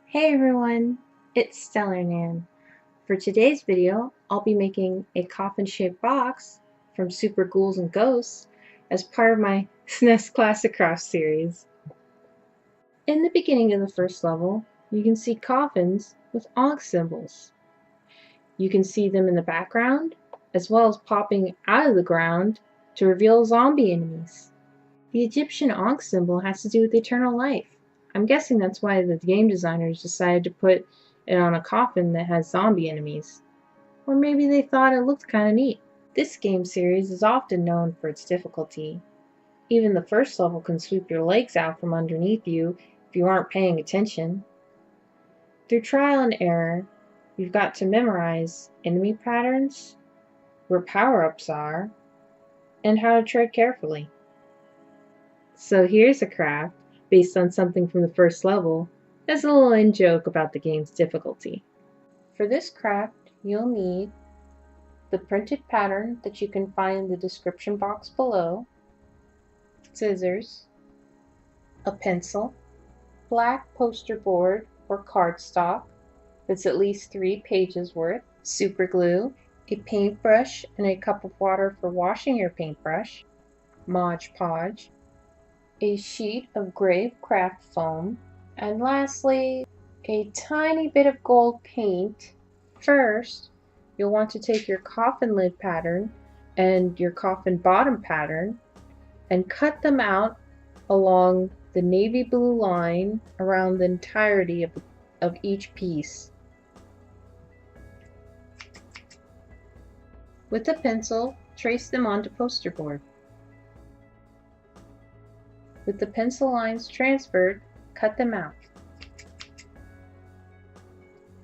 Hey everyone, it's Stellar Nan. For today's video, I'll be making a coffin-shaped box from Super Ghouls and Ghosts as part of my SNES Classic Craft series. In the beginning of the first level, you can see coffins with Ankh symbols. You can see them in the background, as well as popping out of the ground to reveal zombie enemies. The Egyptian Ankh symbol has to do with eternal life. I'm guessing that's why the game designers decided to put it on a coffin that has zombie enemies. Or maybe they thought it looked kinda neat. This game series is often known for its difficulty. Even the first level can sweep your legs out from underneath you if you aren't paying attention. Through trial and error, you've got to memorize enemy patterns, where power-ups are, and how to tread carefully. So here's a craft based on something from the first level as a little in-joke about the game's difficulty. For this craft, you'll need the printed pattern that you can find in the description box below, scissors, a pencil, black poster board or cardstock that's at least 3 pages worth, super glue, a paintbrush and a cup of water for washing your paintbrush, Mod Podge, a sheet of gray craft foam, and lastly, a tiny bit of gold paint. First, you'll want to take your coffin lid pattern and your coffin bottom pattern and cut them out along the navy blue line around the entirety of each piece. With a pencil, trace them onto poster board. With the pencil lines transferred, cut them out.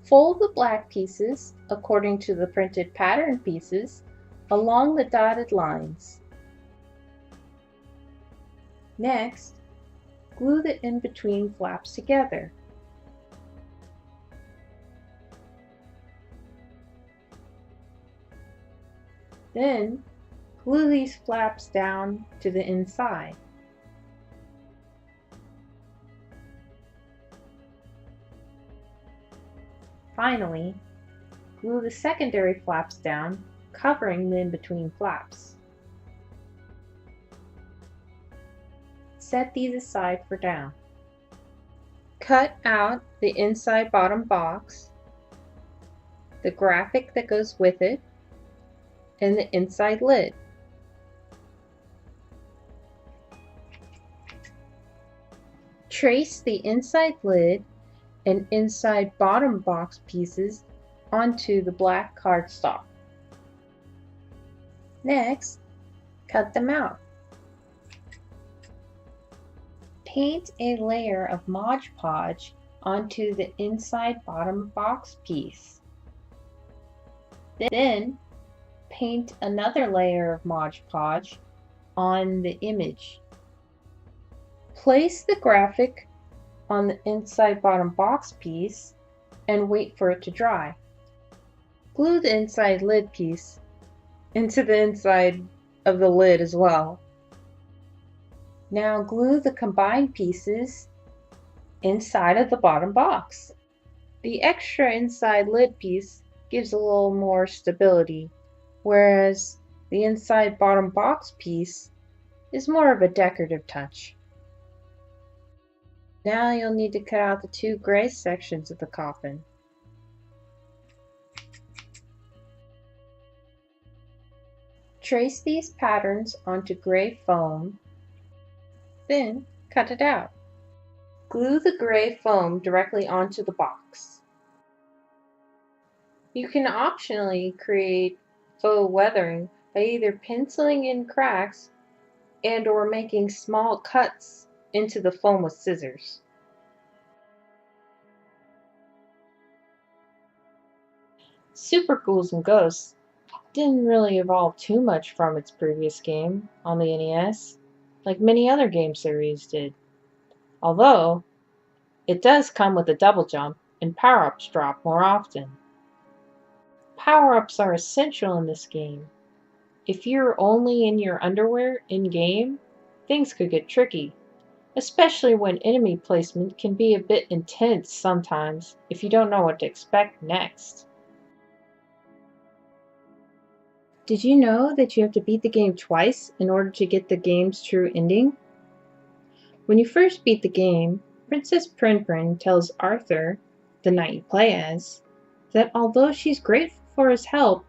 Fold the black pieces, according to the printed pattern pieces, along the dotted lines. Next, glue the in-between flaps together. Then, glue these flaps down to the inside. Finally, glue the secondary flaps down, covering the in-between flaps. Set these aside for now. Cut out the inside bottom box, the graphic that goes with it, and the inside lid. Trace the inside lid and inside bottom box pieces onto the black cardstock. Next, cut them out. Paint a layer of Mod Podge onto the inside bottom box piece. Then, paint another layer of Mod Podge on the image. Place the graphic on the inside bottom box piece and wait for it to dry. Glue the inside lid piece into the inside of the lid as well. Now glue the combined pieces inside of the bottom box. The extra inside lid piece gives a little more stability, whereas the inside bottom box piece is more of a decorative touch. Now you'll need to cut out the 2 gray sections of the coffin. Trace these patterns onto gray foam, then cut it out. Glue the gray foam directly onto the box. You can optionally create faux weathering by either penciling in cracks and/or making small cuts into the foam with scissors. Super Ghouls and Ghosts didn't really evolve too much from its previous game on the NES, like many other game series did. Although, it does come with a double jump and power-ups drop more often. Power-ups are essential in this game. If you're only in your underwear in-game, things could get tricky. especially when enemy placement can be a bit intense sometimes if you don't know what to expect next. Did you know that you have to beat the game twice in order to get the game's true ending? When you first beat the game, Princess Prin tells Arthur, the knight you play as, that although she's grateful for his help,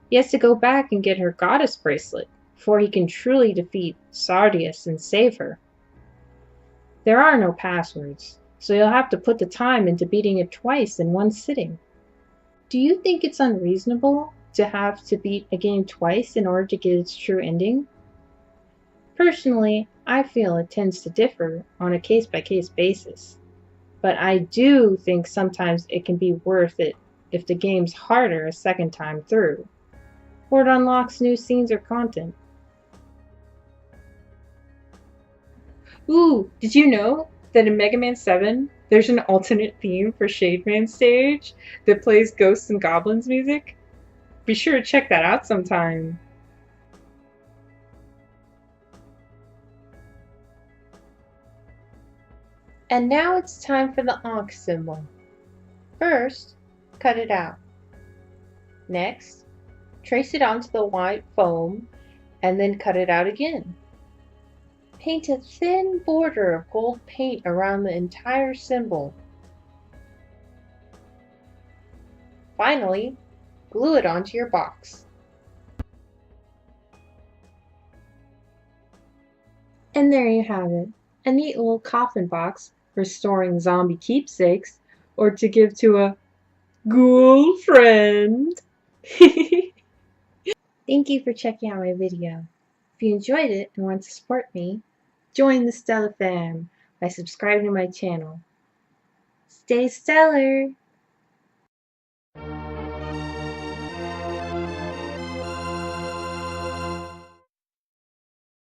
he has to go back and get her goddess bracelet before he can truly defeat Sardius and save her. There are no passwords, so you'll have to put the time into beating it twice in one sitting. Do you think it's unreasonable to have to beat a game twice in order to get its true ending? Personally, I feel it tends to differ on a case-by-case basis, but I do think sometimes it can be worth it if the game's harder a second time through, or it unlocks new scenes or content. Ooh, did you know that in Mega Man 7, there's an alternate theme for Shade Man stage that plays Ghosts and Goblins music? Be sure to check that out sometime. And now it's time for the Ankh symbol. First, cut it out. Next, trace it onto the white foam and then cut it out again. Paint a thin border of gold paint around the entire symbol. Finally, glue it onto your box. And there you have it, a neat little coffin box for storing zombie keepsakes or to give to a ghoul friend. Thank you for checking out my video. If you enjoyed it and want to support me, join the Stellar fam by subscribing to my channel. Stay stellar!